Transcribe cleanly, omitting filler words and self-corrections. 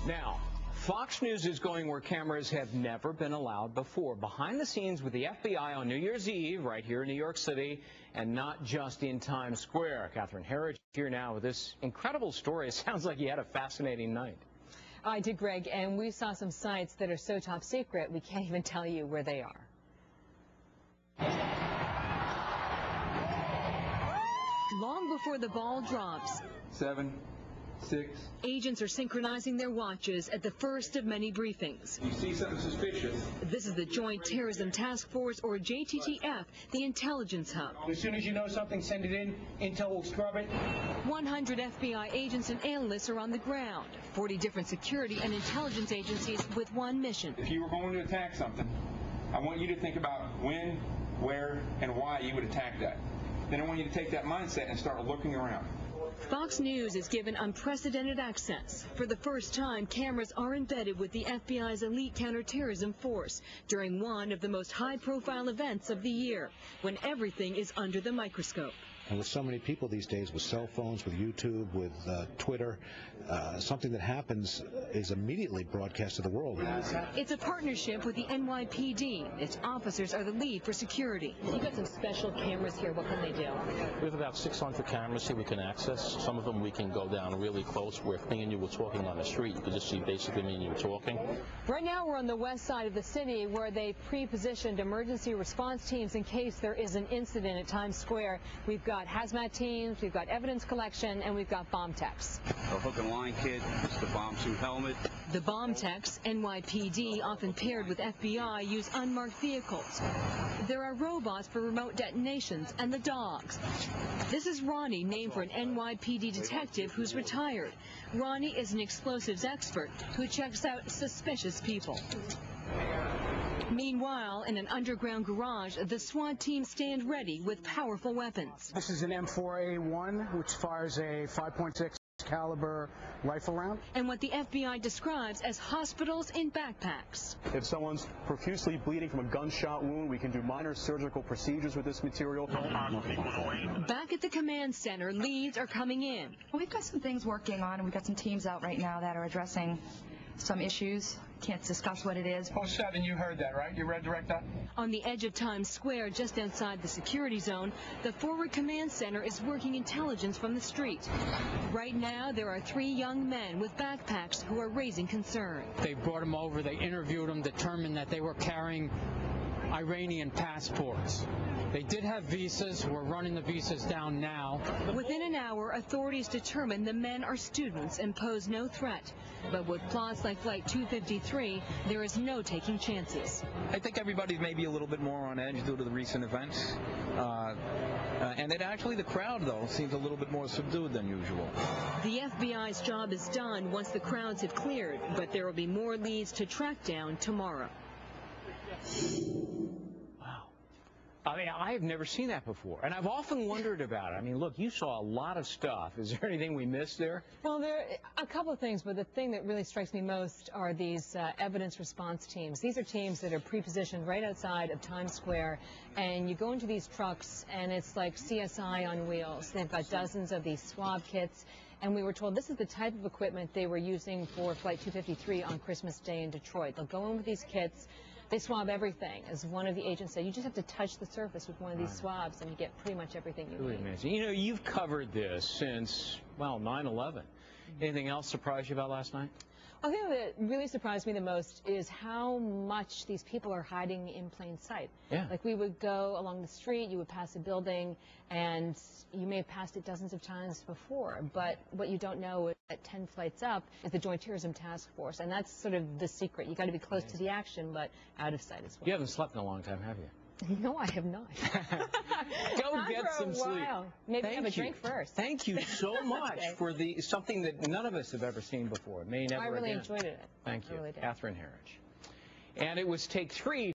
Now, Fox News is going where cameras have never been allowed before. Behind the scenes with the FBI on New Year's Eve, right here in New York City, and not just in Times Square. Catherine Herridge here now with this incredible story. It sounds like you had a fascinating night. I did, Greg, and we saw some sites that are so top secret we can't even tell you where they are. Long before the ball drops, 7, 6. Agents are synchronizing their watches at the first of many briefings. You see something suspicious? This is the Joint Terrorism Task Force, or JTTF, the intelligence hub. As soon as you know something, send it in. Intel will scrub it. 100 FBI agents and analysts are on the ground. 40 different security and intelligence agencies with one mission. If you were going to attack something, I want you to think about when, where, and why you would attack that. Then I want you to take that mindset and start looking around. Fox News is given unprecedented access. For the first time, cameras are embedded with the FBI's elite counterterrorism force during one of the most high-profile events of the year, when everything is under the microscope. And with so many people these days, with cell phones, with YouTube, with Twitter, something that happens is immediately broadcast to the world. It's a partnership with the NYPD. Its officers are the lead for security. You've got some special cameras here. What can they do? We have about 600 cameras here we can access. Some of them we can go down really close where if me and you were talking on the street, you could just see basically me and you were talking. Right now we're on the west side of the city where they pre-positioned emergency response teams in case there is an incident at Times Square. We've got hazmat teams, we've got evidence collection, and we've got bomb techs. A hook and line kit, it's the bomb suit helmet. The bomb techs, NYPD, often paired with FBI, use unmarked vehicles. There are robots for remote detonations and the dogs. This is Ronnie, named for an NYPD detective who's retired. Ronnie is an explosives expert who checks out suspicious people. Meanwhile, in an underground garage, the SWAT team stand ready with powerful weapons. This is an M4A1, which fires a 5.6 caliber rifle round. And what the FBI describes as hospitals in backpacks. If someone's profusely bleeding from a gunshot wound, we can do minor surgical procedures with this material. Back at the command center, leads are coming in. Well, we've got some things working on, and we've got some teams out right now that are addressing some issues. Can't discuss what it is. 07, you heard that, right? You read direct that? On the edge of Times Square, just outside the security zone, the forward command center is working intelligence from the street. Right now, there are 3 young men with backpacks who are raising concern. They brought them over, they interviewed them, determined that they were carrying Iranian passports. They did have visas. We're running the visas down now. Within an hour, authorities determine the men are students and pose no threat. But with plots like Flight 253, there is no taking chances. I think everybody's maybe a little bit more on edge due to the recent events. And the crowd, though, seems a little bit more subdued than usual. The FBI's job is done once the crowds have cleared, but there will be more leads to track down tomorrow. Wow. I mean, I have never seen that before, and I've often wondered about it. I mean, look, you saw a lot of stuff. Is there anything we missed there? Well, there are a couple of things, but the thing that really strikes me most are these evidence response teams. These are teams that are pre-positioned right outside of Times Square, and you go into these trucks, and it's like CSI on wheels. They've got dozens of these swab kits, and we were told this is the type of equipment they were using for Flight 253 on Christmas Day in Detroit. They'll go in with these kits. They swab everything. As one of the agents said, you just have to touch the surface with one of these swabs and you get pretty much everything you need. Amazing. You know, you've covered this since, well, 9/11. Anything else surprised you about last night? I think that really surprised me the most is how much these people are hiding in plain sight. Yeah. Like we would go along the street, you would pass a building, and you may have passed it dozens of times before, but what you don't know is that 10 flights up is the Joint Terrorism Task Force, and that's sort of the secret. You got to be close to the action, but out of sight as well. You haven't slept in a long time, have you? No, I have not. Go get some sleep. Maybe have a drink first. Thank you so much for something that none of us have ever seen before. May never I really again. enjoyed it. Thank you, really did. Catherine Herridge. And it was take 3